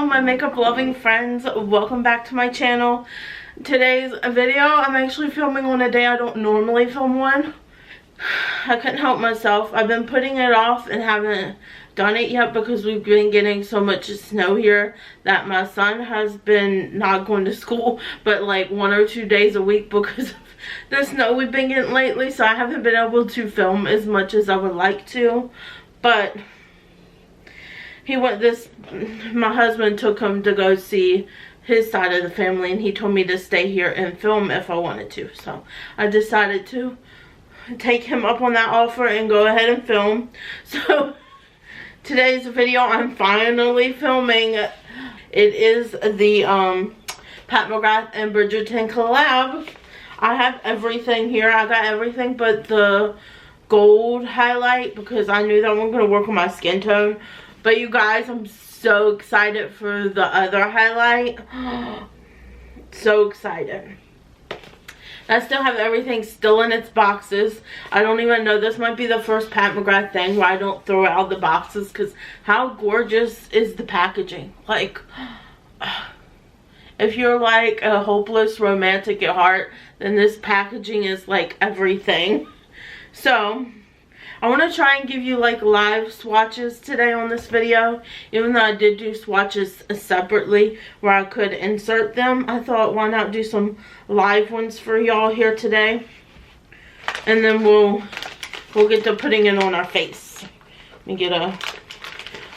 my makeup loving friends, welcome back to my channel. Today's video I'm actually filming on a day I don't normally film on. I couldn't help myself. I've been putting it off and haven't done it yet because we've been getting so much snow here that my son has been not going to school but like 1 or 2 days a week because of the snow we've been getting lately, so I haven't been able to film as much as I would like to. But my husband took him to go see his side of the family, and he told me to stay here and film if I wanted to. So I decided to take him up on that offer and go ahead and film. So today's video I'm finally filming. It is the Pat McGrath and Bridgerton collab. I have everything here. I got everything but the gold highlight because I knew that wasn't going to work on my skin tone. But you guys, I'm so excited for the other highlight. So excited. I still have everything still in its boxes. I don't even know. This might be the first Pat McGrath thing where I don't throw out the boxes because how gorgeous is the packaging. Like, if you're like a hopeless romantic at heart, then this packaging is like everything. So I want to try and give you like live swatches today on this video. Even though I did do swatches separately where I could insert them, I thought why not do some live ones for y'all here today. And then we'll get to putting it on our face. Let me get a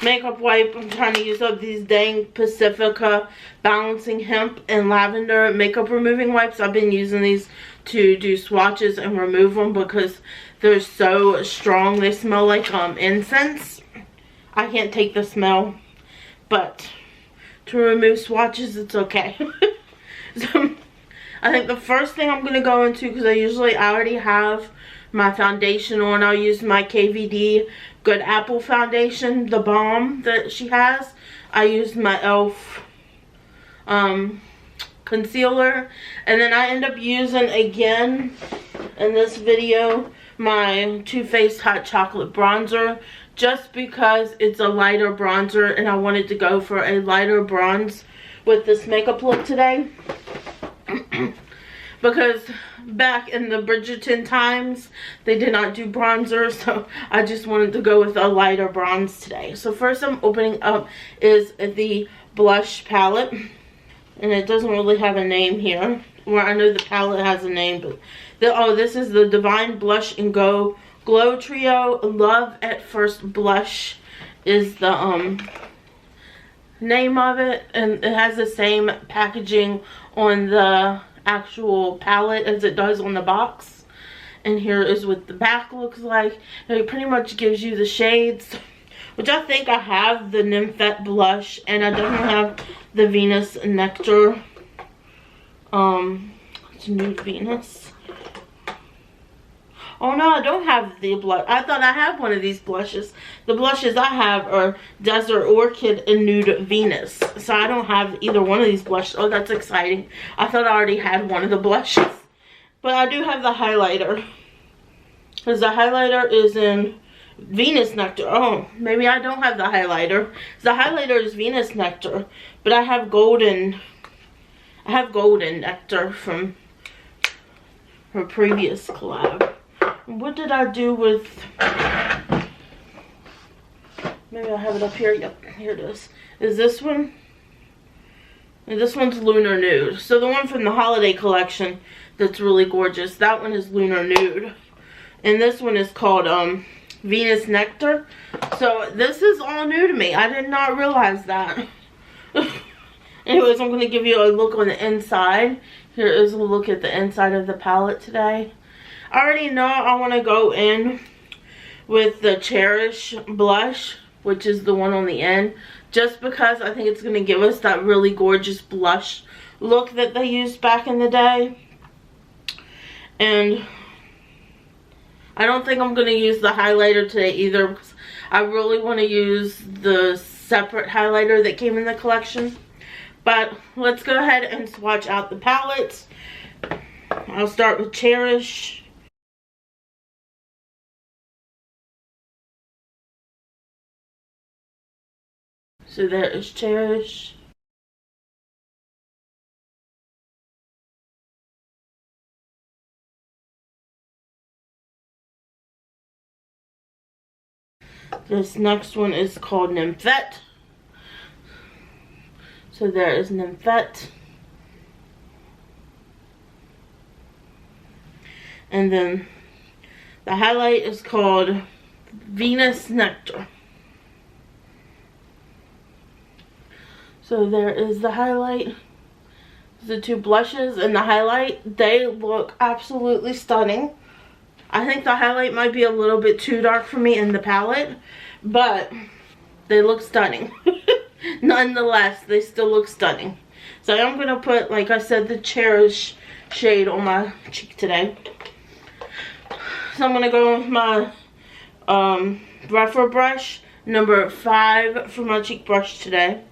makeup wipe. I'm trying to use up these dang Pacifica Balancing Hemp and Lavender makeup removing wipes. I've been using these to do swatches and remove them because they're so strong. They smell like incense. I can't take the smell, but to remove swatches, it's okay. So I think the first thing I'm going to go into, because I already have my foundation on, I'll use my KVD Good Apple foundation, the balm that she has. I used my e.l.f. Concealer, and then I end up using again in this video my Too Faced Hot Chocolate bronzer, just because it's a lighter bronzer and I wanted to go for a lighter bronze with this makeup look today. Because back in the Bridgerton times they did not do bronzer, so I just wanted to go with a lighter bronze today. So first I'm opening up is the blush palette, and it doesn't really have a name here. Well, I know the palette has a name, but this is the Divine Blush and Go Glow Trio. Love at First Blush is the name of it, and it has the same packaging on the actual palette as it does on the box. And here is what the back looks like. It pretty much gives you the shades, which I think I have the Nymphette blush, and I don't have the Venus Nectar. It's Nude Venus. Oh no, I don't have the blush. I thought I had one of these blushes. The blushes I have are Desert Orchid and Nude Venus. So I don't have either one of these blushes. Oh, that's exciting. I thought I already had one of the blushes. But I do have the highlighter, because the highlighter is in Venus Nectar. Oh, maybe I don't have the highlighter. The highlighter is Venus Nectar, but I have golden nectar from her previous collab. What did I do with, maybe I have it up here. Yep, here it is. Is this one? And this one's Lunar Nude. So the one from the holiday collection that's really gorgeous, that one is Lunar Nude. And this one is called Venus Nectar. So this is all new to me. I did not realize that. Anyways, I'm going to give you a look on the inside. Here is a look at the inside of the palette today. I already know I want to go in with the Cherish blush, which is the one on the end, just because I think it's going to give us that really gorgeous blush look that they used back in the day. And I don't think I'm going to use the highlighter today either, because I really want to use the separate highlighter that came in the collection. But let's go ahead and swatch out the palettes. I'll start with Cherish. So there is Cherish. This next one is called Nymphette. So there is Nymphette. And then the highlight is called Venus Nectar. So there is the highlight. The two blushes and the highlight, they look absolutely stunning. I think the highlight might be a little bit too dark for me in the palette, but they look stunning. Nonetheless, they still look stunning. So I'm going to put, like I said, the Cherish shade on my cheek today. So I'm going to go with my Rephr brush, number 5 for my cheek brush today.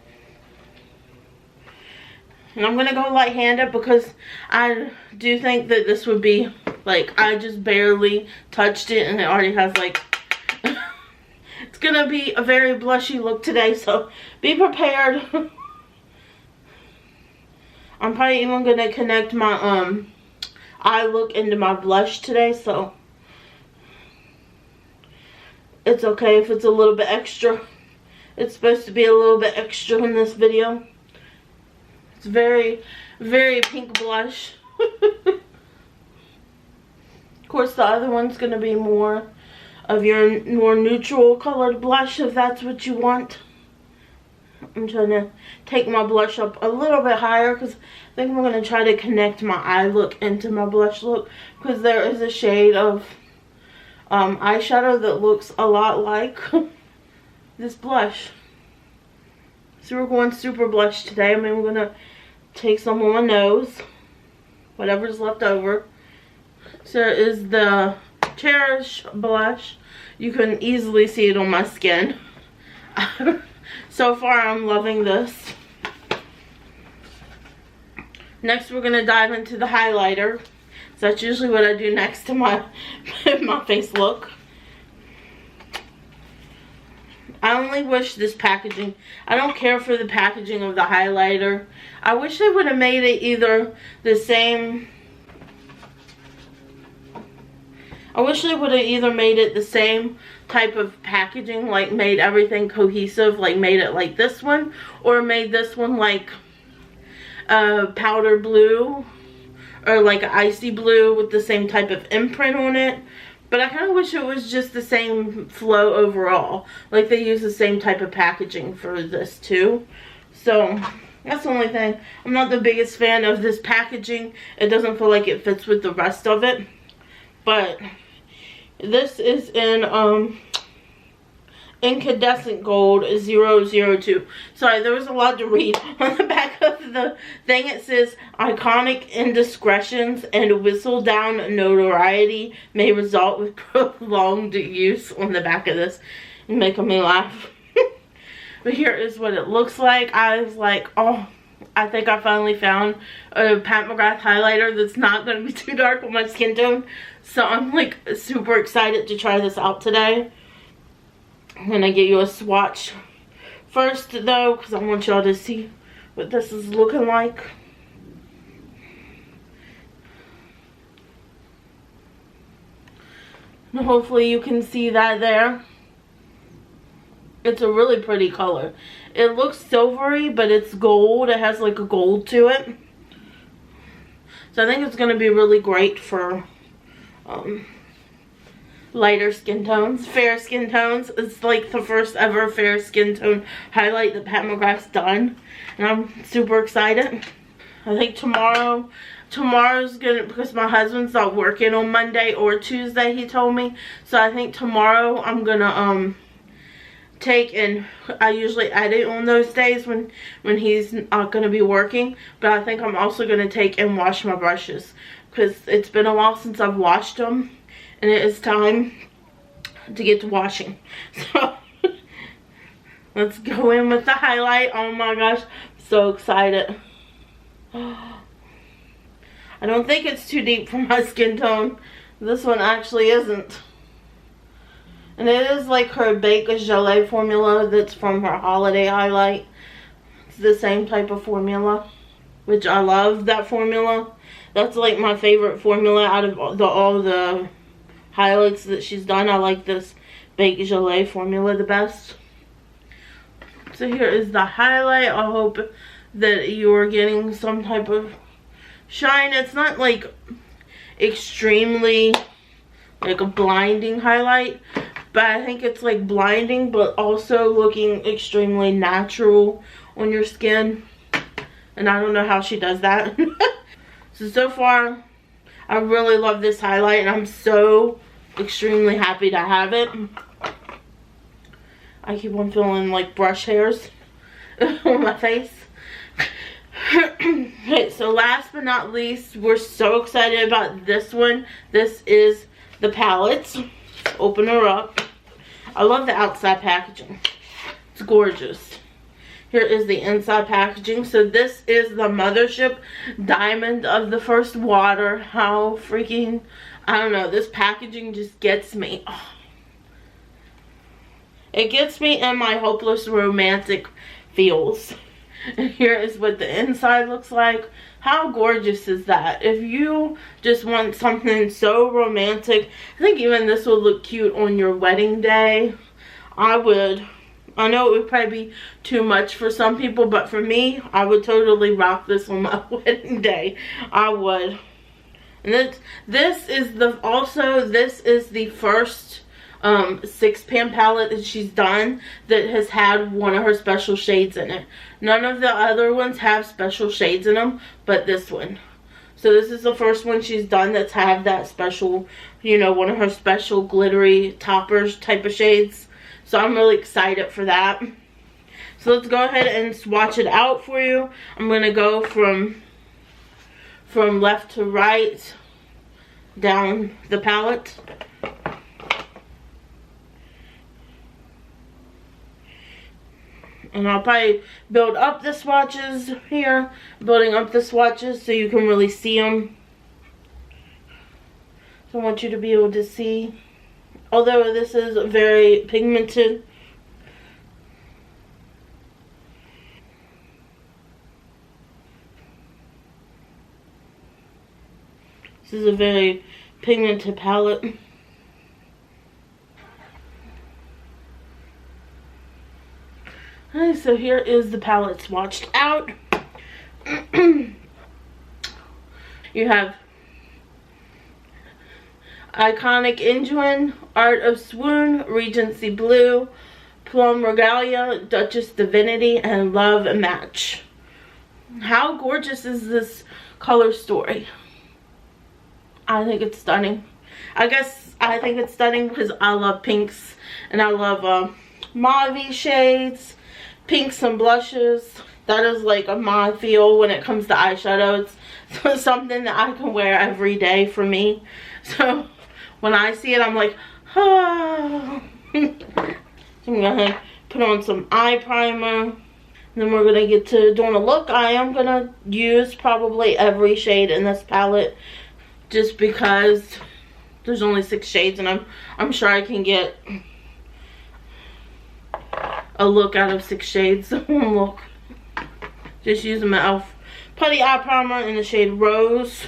And I'm going to go light-handed because I do think that this would be, like, I just barely touched it and it already has, like, it's going to be a very blushy look today, so be prepared. I'm probably even going to connect my eye look into my blush today, so it's okay if it's a little bit extra. It's supposed to be a little bit extra in this video. It's very, very pink blush. Of course, the other one's going to be more of your more neutral colored blush if that's what you want. I'm trying to take my blush up a little bit higher because I think I'm going to try to connect my eye look into my blush look, because there is a shade of eyeshadow that looks a lot like this blush. So we're going super blush today. I mean, we're going to take some on my nose, whatever's left over. So there is the Cherish blush. You can easily see it on my skin. So far, I'm loving this. Next, we're going to dive into the highlighter. So that's usually what I do next to my, my face look. I only wish this packaging, I don't care for the packaging of the highlighter. I wish they would have made it either the same, I wish they would have either made it the same type of packaging, like made everything cohesive, like made it like this one, or made this one like powder blue, or like icy blue with the same type of imprint on it. But I kind of wish it was just the same flow overall. Like they use the same type of packaging for this too. So that's the only thing. I'm not the biggest fan of this packaging. It doesn't feel like it fits with the rest of it. But this is in Incandescent Gold 002. Sorry, there was a lot to read. On the back of the thing it says, iconic indiscretions and whistle down notoriety may result with prolonged use on the back of this. Making me laugh. But here is what it looks like. I was like, oh, I think I finally found a Pat McGrath highlighter that's not going to be too dark on my skin tone. So I'm like super excited to try this out today. I'm going to give you a swatch first though, because I want y'all to see what this is looking like. And hopefully you can see that there. It's a really pretty color. It looks silvery, but it's gold. It has like a gold to it. So I think it's going to be really great for lighter skin tones, fair skin tones. It's like the first ever fair skin tone highlight that Pat McGrath's done, and I'm super excited. I think tomorrow's gonna, because my husband's not working on Monday or Tuesday, he told me, so I think tomorrow I'm gonna take, and I usually edit on those days when he's not gonna be working, but I think I'm also gonna take and wash my brushes, because it's been a while since I've washed them. And it is time to get to washing. So, let's go in with the highlight. Oh my gosh, I'm so excited. I don't think it's too deep for my skin tone. This one actually isn't. And it is like her Baked Gelée formula that's from her holiday highlight. It's the same type of formula, which I love that formula. That's like my favorite formula out of all the highlights that she's done. I like this Baked Gelée formula the best. So here is the highlight. I hope that you're getting some type of shine. It's not like extremely like a blinding highlight, but I think it's like blinding but also looking extremely natural on your skin, and I don't know how she does that. So far I really love this highlight, and I'm so extremely happy to have it. I keep on feeling like brush hairs on my face. Okay, so last but not least, we're so excited about this one. This is the palette. Open her up. I love the outside packaging. It's gorgeous. Here is the inside packaging. So this is the Mothership Diamond of the First Water. How freaking, I don't know, this packaging just gets me. Oh. It gets me in my hopeless romantic feels. And here is what the inside looks like. How gorgeous is that? If you just want something so romantic, I think even this would look cute on your wedding day. I know it would probably be too much for some people, but for me, I would totally rock this on my wedding day. I would. And this is the first 6-pan palette that she's done that has had one of her special shades in it. None of the other ones have special shades in them, but this one. So this is the first one she's done that's have that special, you know, one of her special glittery toppers type of shades. So I'm really excited for that. So let's go ahead and swatch it out for you. I'm going to go from left to right down the palette. And I'll probably build up the swatches here, building up the swatches so you can really see them. So I want you to be able to see. Although this is very pigmented. This is a very pigmented palette. Okay, so here is the palette swatched out. You have Iconic Inguine, Art of Swoon, Regency Blue, Plum Regalia, Duchess Divinity, and Love and Match. How gorgeous is this color story? I think it's stunning. I guess I think it's stunning because I love pinks and I love mauve shades, pinks and blushes. That is like my feel when it comes to eyeshadow. It's something that I can wear every day for me. So when I see it, I'm like, oh. So I'm gonna put on some eye primer. Then we're gonna get to doing a look. I am gonna use probably every shade in this palette, just because there's only 6 shades, and I'm sure I can get a look out of 6 shades. Look, just using my e.l.f. Putty eye primer in the shade Rose.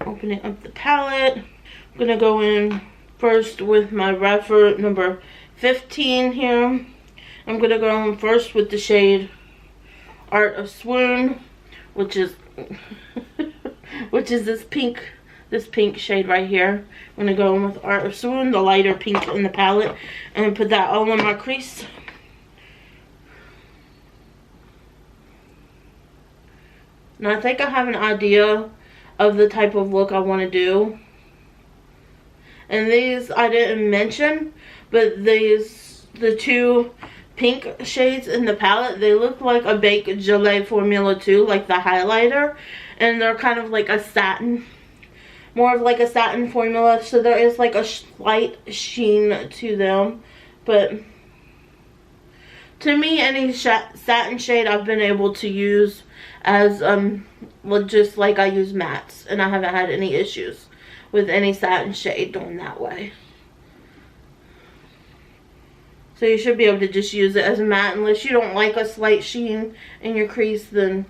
Opening up the palette. I'm gonna go in first with my Redford number 15 here. I'm gonna go in first with the shade Art of Swoon, which is this pink shade right here. I'm gonna go in with Art of Swoon, the lighter pink in the palette, and put that all in my crease. And I think I have an idea of the type of look I want to do. And these I didn't mention, but the 2 pink shades in the palette, they look like a Baked Gelée formula too, like the highlighter. And they're kind of like a satin, more of like a satin formula. So there is like a slight sheen to them. But to me, any satin shade I've been able to use as just like I use mattes, and I haven't had any issues with any satin shade going that way. So you should be able to just use it as a matte, unless you don't like a slight sheen in your crease. Then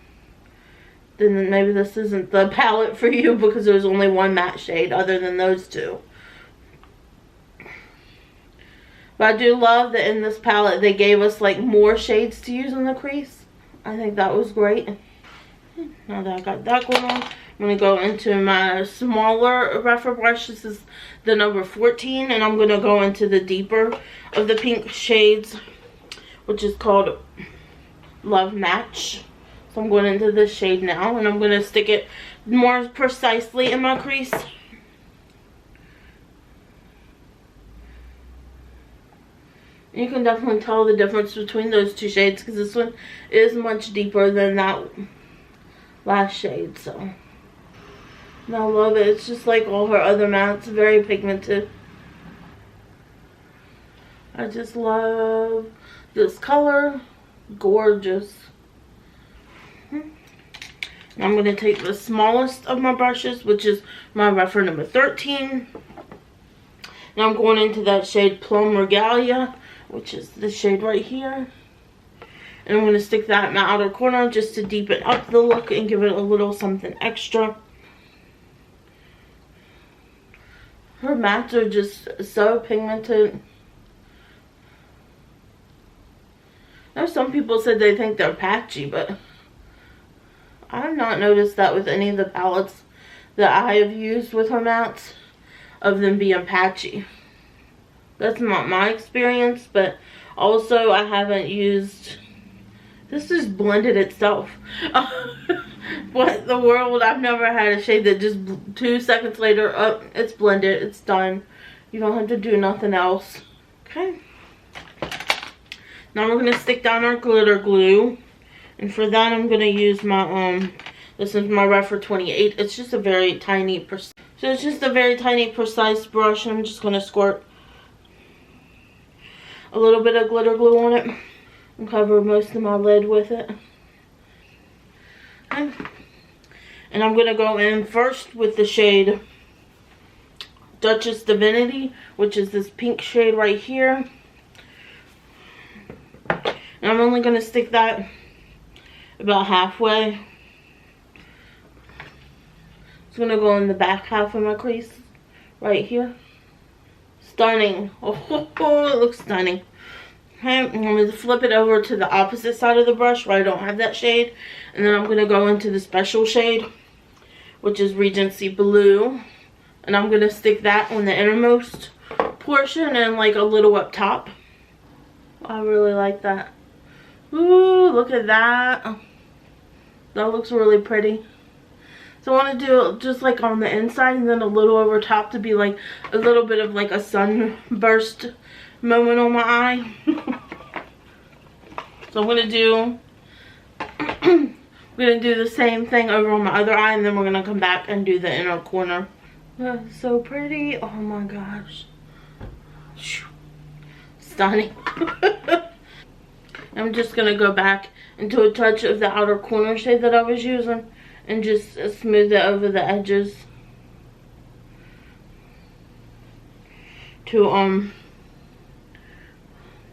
maybe this isn't the palette for you, because there's only one matte shade other than those 2. But I do love that in this palette they gave us like more shades to use in the crease. I think that was great. Now that I got that going on, I'm going to go into my smaller Rephr brush. This is the number 14, and I'm going to go into the deeper of the pink shades, which is called Love Match. So I'm going into this shade now, and I'm going to stick it more precisely in my crease. You can definitely tell the difference between those two shades because this one is much deeper than that last shade. So, and I love it. It's just like all her other mattes, very pigmented. I just love this color. Gorgeous. Now I'm going to take the smallest of my brushes, which is my Rephr number 13. Now I'm going into that shade Plum Regalia, which is the shade right here. And I'm going to stick that in my outer corner just to deepen up the look and give it a little something extra. Her mattes are just so pigmented. I know some people said they think they're patchy, but I have not noticed that with any of the palettes that I have used with her mattes, of them being patchy. That's not my experience, but also I haven't used, this just blended itself. What the world, I've never had a shade that just 2 seconds later, oh, it's blended, it's done. You don't have to do nothing else. Okay. Now we're going to stick down our glitter glue. And for that I'm going to use my, this is my Rephr 28. It's just a very tiny, precise brush. I'm just going to squirt a little bit of glitter glue on it and cover most of my lid with it. Okay. And I'm going to go in first with the shade Duchess Divinity, which is this pink shade right here. And I'm only going to stick that about halfway. It's going to go in the back half of my crease right here. Stunning. Oh, it looks stunning. Okay, I'm going to flip it over to the opposite side of the brush where I don't have that shade. And then I'm going to go into the special shade, which is Regency Blue. And I'm going to stick that on the innermost portion and like a little up top. I really like that. Ooh, look at that. That looks really pretty. So I want to do it just like on the inside and then a little over top to be like a little bit of like a sunburst moment on my eye. So I'm going to do we're going to do the same thing over on my other eye, and then we're going to come back and do the inner corner. That's so pretty. Oh my gosh. Stunning. I'm just going to go back into a touch of the outer corner shade that I was using and just smooth it over the edges to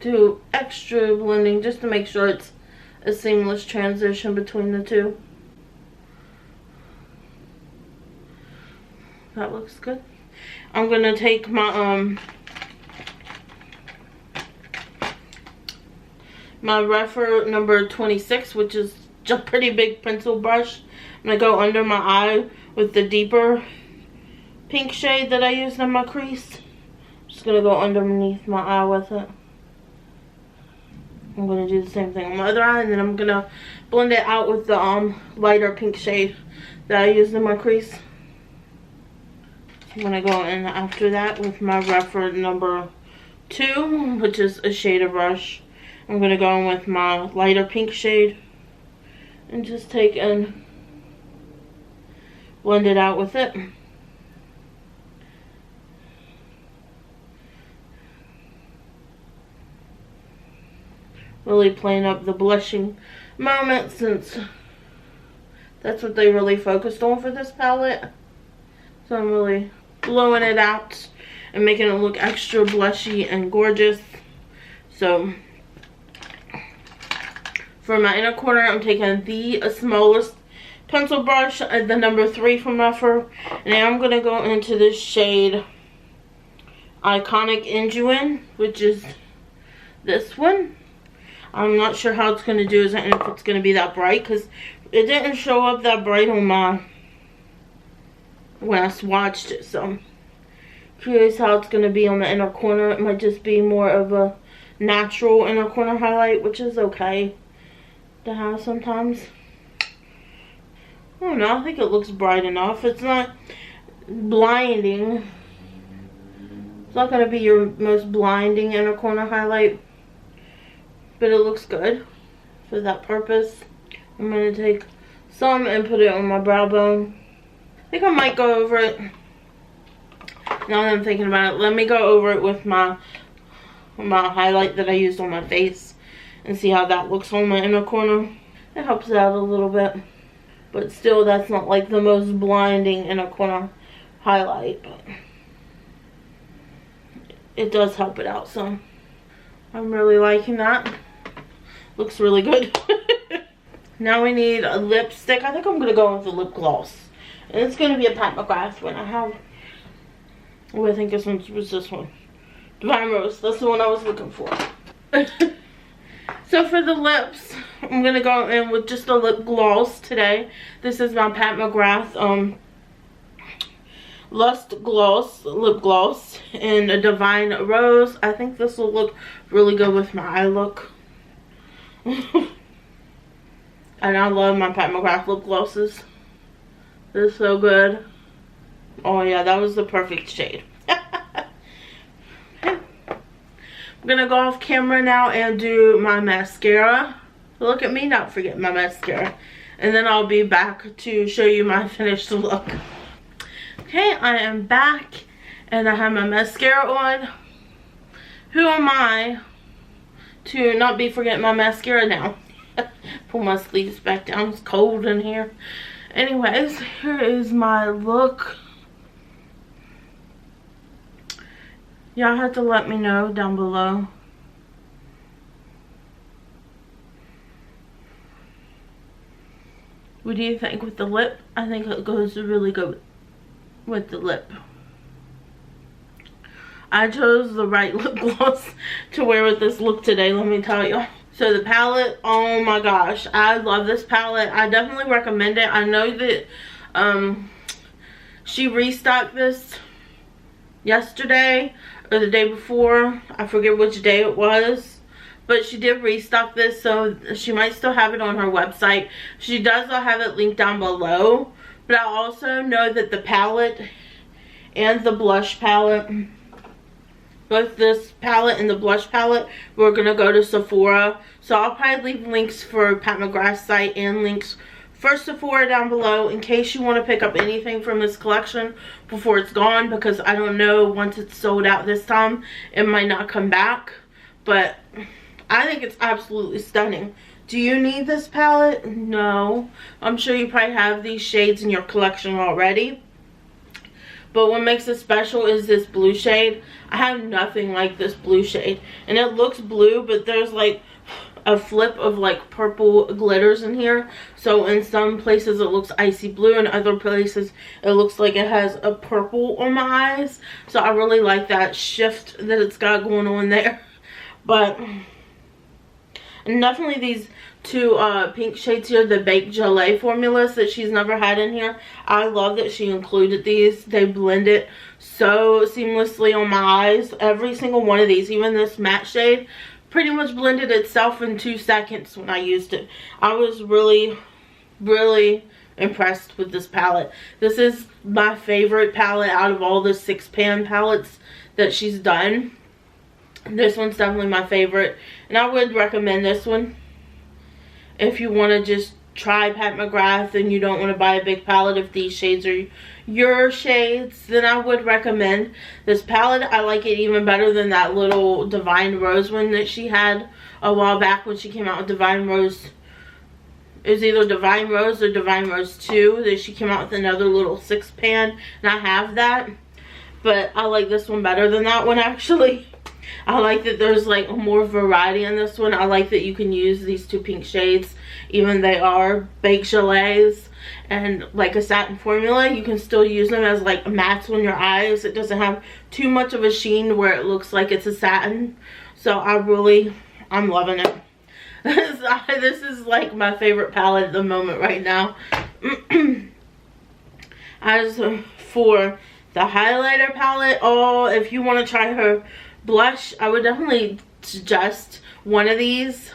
do extra blending just to make sure it's a seamless transition between the two. That looks good. I'm going to take my my Rephr number 26, which is just a pretty big pencil brush. I'm going to go under my eye with the deeper pink shade that I used in my crease. I'm just going to go underneath my eye with it. I'm going to do the same thing on my other eye, and then I'm going to blend it out with the lighter pink shade that I used in my crease. I'm going to go in after that with my Rephr number 2, which is a shader brush. I'm going to go in with my lighter pink shade and just take and blend it out with it. Really playing up the blushing moment, since that's what they really focused on for this palette. So I'm really blowing it out and making it look extra blushy and gorgeous. So for my inner corner, I'm taking the smallest pencil brush, the number 3 from Rephr, and now I'm going to go into this shade Iconic Ingenuine, which is this one. I'm not sure how it's going to do and if it's going to be that bright, because it didn't show up that bright on when I swatched it. So I'm curious how it's going to be on the inner corner. It might just be more of a natural inner corner highlight, which is okay to have sometimes. I don't know, I think it looks bright enough. It's not blinding. It's not going to be your most blinding inner corner highlight, but it looks good for that purpose. I'm going to take some and put it on my brow bone. I think I might go over it. Now that I'm thinking about it, let me go over it with my highlight that I used on my face and see how that looks on my inner corner. It helps it out a little bit, but still, that's not like the most blinding inner corner highlight, but it does help it out. So I'm really liking that. Looks really good. Now we need a lipstick. I think I'm gonna go with the lip gloss, and it's gonna be a Pat McGrath one. I have, oh, I think this one was this one, Divine Rose. That's the one I was looking for. So for the lips, I'm gonna go in with just a lip gloss today. This is my Pat McGrath Lust Gloss, lip gloss in a Divine Rose. I think this will look really good with my eye look. And I love my Pat McGrath lip glosses. They're so good. Oh yeah, that was the perfect shade. I'm gonna go off camera now and do my mascara. Look at me not forgetting my mascara. And then I'll be back to show you my finished look. Okay, I am back and I have my mascara on. Who am I to not be forgetting my mascara now? Pull my sleeves back down, it's cold in here. Anyways, here is my look. Y'all have to let me know down below. What do you think with the lip? I think it goes really good with the lip. I chose the right lip gloss to wear with this look today, let me tell you. So the palette, oh my gosh, I love this palette. I definitely recommend it. I know that she restocked this yesterday or the day before. I forget which day it was, but she did restock this, so she might still have it on her website. She does have it linked down below, but I also know that the palette and the blush palette, both this palette and the blush palette, we're gonna go to Sephora. So I'll probably leave links for Pat McGrath's site and links for Sephora down below in case you want to pick up anything from this collection before it's gone, because I don't know, once it's sold out this time, it might not come back. But I think it's absolutely stunning. Do you need this palette? No. I'm sure you probably have these shades in your collection already. But what makes it special is this blue shade. I have nothing like this blue shade. And it looks blue, but there's like a flip of like purple glitters in here. So in some places it looks icy blue, and other places it looks like it has a purple on my eyes. So I really like that shift that it's got going on there. But and definitely these two pink shades here, the Baked Gelée formulas that she's never had in here. I love that she included these. They blend it so seamlessly on my eyes. Every single one of these, even this matte shade, pretty much blended itself in 2 seconds when I used it. I was really, really impressed with this palette. This is my favorite palette out of all the 6-pan palettes that she's done. This one's definitely my favorite, and I would recommend this one if you want to just try Pat McGrath and you don't want to buy a big palette. If these shades are your shades, then I would recommend this palette. I like it even better than that little Divine Rose one that she had a while back when she came out with Divine Rose. It was either Divine Rose or Divine Rose 2 that she came out with, another little 6-pan, and I have that. But I like this one better than that one, actually. I like that there's like more variety in this one. I like that you can use these two pink shades, even they are baked gelées and like a satin formula. You can still use them as like mattes on your eyes. It doesn't have too much of a sheen where it looks like it's a satin. So I'm loving it. This is like my favorite palette at the moment right now. As for the highlighter palette, if you want to try her blush, I would definitely suggest one of these.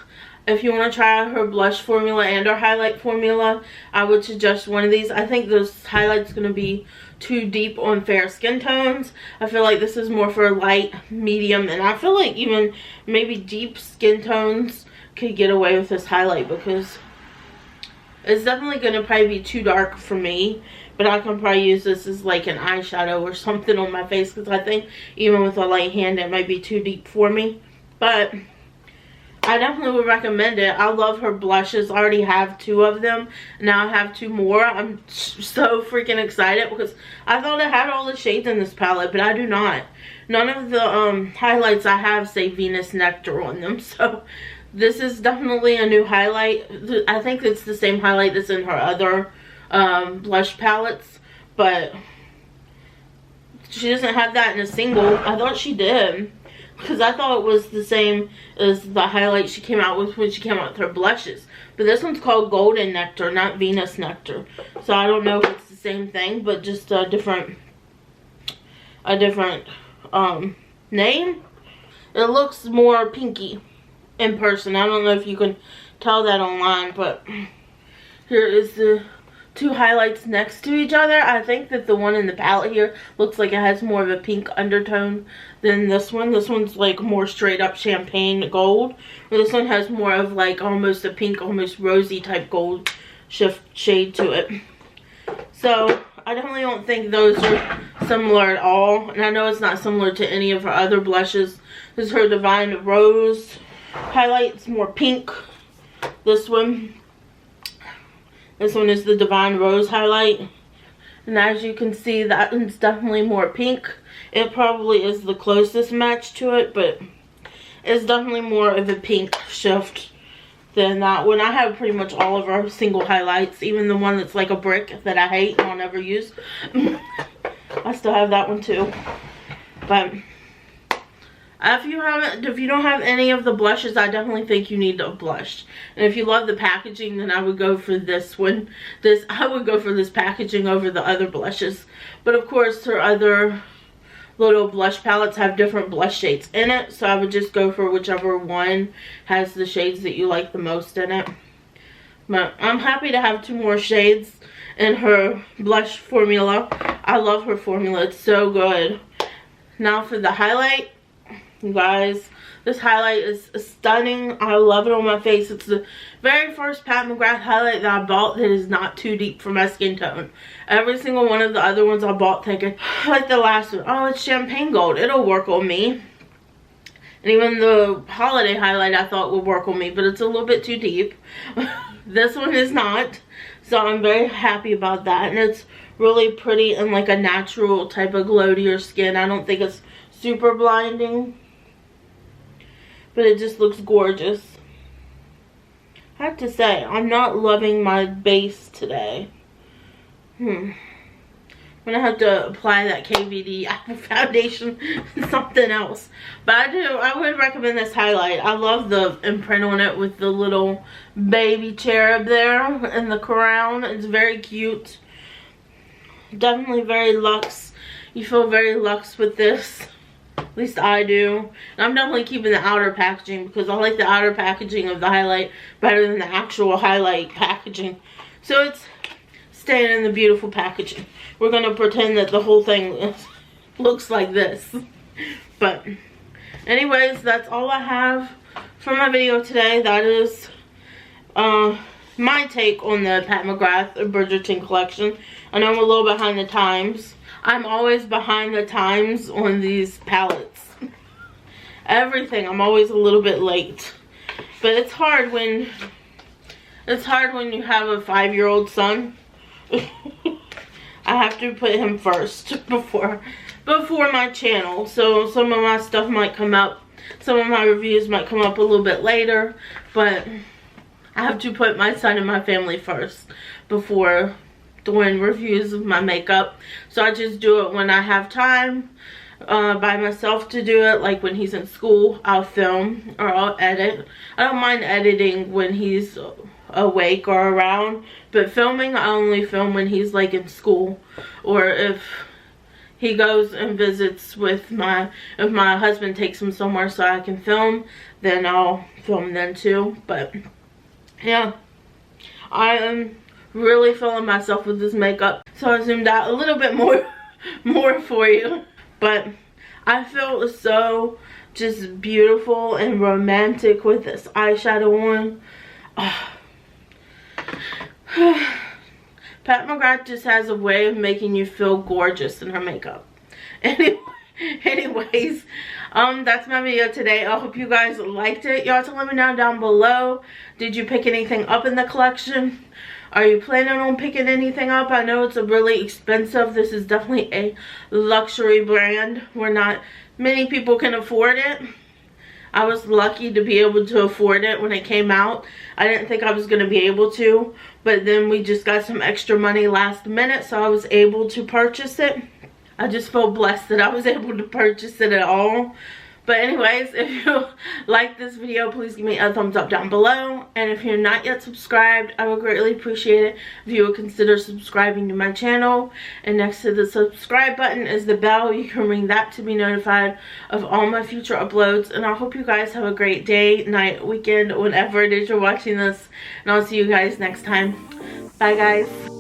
If you want to try her blush formula and her highlight formula, I would suggest one of these. I think this highlight's going to be too deep on fair skin tones. I feel like this is more for light, medium, and I feel like even maybe deep skin tones could get away with this highlight, because it's definitely going to probably be too dark for me. But I can probably use this as like an eyeshadow or something on my face, because I think even with a light hand it might be too deep for me. But I definitely would recommend it. I love her blushes. I already have 2 of them. Now I have 2 more. I'm so freaking excited because I thought I had all the shades in this palette, but I do not. None of the highlights I have say Venus Nectar on them. So this is definitely a new highlight. I think it's the same highlight that's in her other blush palettes, but she doesn't have that in a single. I thought she did, because I thought it was the same as the highlight she came out with when she came out with her blushes. But this one's called Golden Nectar, not Venus Nectar. So I don't know if it's the same thing, but just a different name. It looks more pinky in person. I don't know if you can tell that online, but here is the 2 highlights next to each other. I think that the one in the palette here looks like it has more of a pink undertone than this one. This one's like more straight up champagne gold. This one has more of like almost a pink, almost rosy type gold shade to it. So I definitely don't think those are similar at all. And I know it's not similar to any of her other blushes. This is her Divine Rose highlight. It's more pink. This one is the Divine Rose highlight. And as you can see, that one's definitely more pink. It probably is the closest match to it, but it's definitely more of a pink shift than that one. I have pretty much all of our single highlights, even the one that's like a brick that I hate and I'll never use. I still have that one too. But if you don't have any of the blushes, I definitely think you need a blush. And if you love the packaging, then I would go for this one. I would go for this packaging over the other blushes. But of course, her other little blush palettes have different blush shades in it, so I would just go for whichever one has the shades that you like the most in it. But I'm happy to have 2 more shades in her blush formula. I love her formula. It's so good. Now for the highlight. You guys, this highlight is stunning. I love it on my face. It's the very first Pat McGrath highlight that I bought that is not too deep for my skin tone. Every single one of the other ones I bought thinking, like the last one, oh, it's champagne gold, it'll work on me. And even the holiday highlight I thought would work on me, but it's a little bit too deep. This one is not. So I'm very happy about that. And it's really pretty and like a natural type of glow to your skin. I don't think it's super blinding, but it just looks gorgeous. I have to say, I'm not loving my base today. I'm gonna have to apply that KVD foundation and something else. But I would recommend this highlight. I love the imprint on it with the little baby cherub there and the crown. It's very cute. Definitely very luxe. You feel very luxe with this. At least I do. And I'm definitely keeping the outer packaging because I like the outer packaging of the highlight better than the actual highlight packaging. So it's staying in the beautiful packaging. We're going to pretend that the whole thing looks like this. But anyways, that's all I have for my video today. That is my take on the Pat McGrath Bridgerton collection. I know I'm a little behind the times. I'm always behind the times on these palettes. Everything, I'm always a little bit late. But it's hard when you have a 5-year-old son. I have to put him first before my channel. So some of my stuff might come up some of my reviews might come up a little bit later, but I have to put my son and my family first before doing reviews of my makeup. So I just do it when I have time by myself to do it. Like when he's in school, I'll film or I'll edit. I don't mind editing when he's awake or around, but filming, I only film when he's like in school, or if he goes and visits with if my husband takes him somewhere so I can film, then I'll film then too. But yeah, I am really feeling myself with this makeup, so I zoomed out a little bit more for you. But I feel so just beautiful and romantic with this eyeshadow on. Oh. Pat McGrath just has a way of making you feel gorgeous in her makeup. Anyways, that's my video today. I hope you guys liked it. Y'all, to let me know down below, did you pick anything up in the collection? Are you planning on picking anything up? I know it's a really expensive. This is definitely a luxury brand where not many people can afford it. I was lucky to be able to afford it when it came out. I didn't think I was going to be able to, but then we just got some extra money last minute, so I was able to purchase it. I just feel blessed that I was able to purchase it at all. But anyways, if you like this video, please give me a thumbs up down below. And if you're not yet subscribed, I would greatly appreciate it if you would consider subscribing to my channel. And next to the subscribe button is the bell. You can ring that to be notified of all my future uploads. And I hope you guys have a great day, night, weekend, whenever it is you're watching this. And I'll see you guys next time. Bye, guys.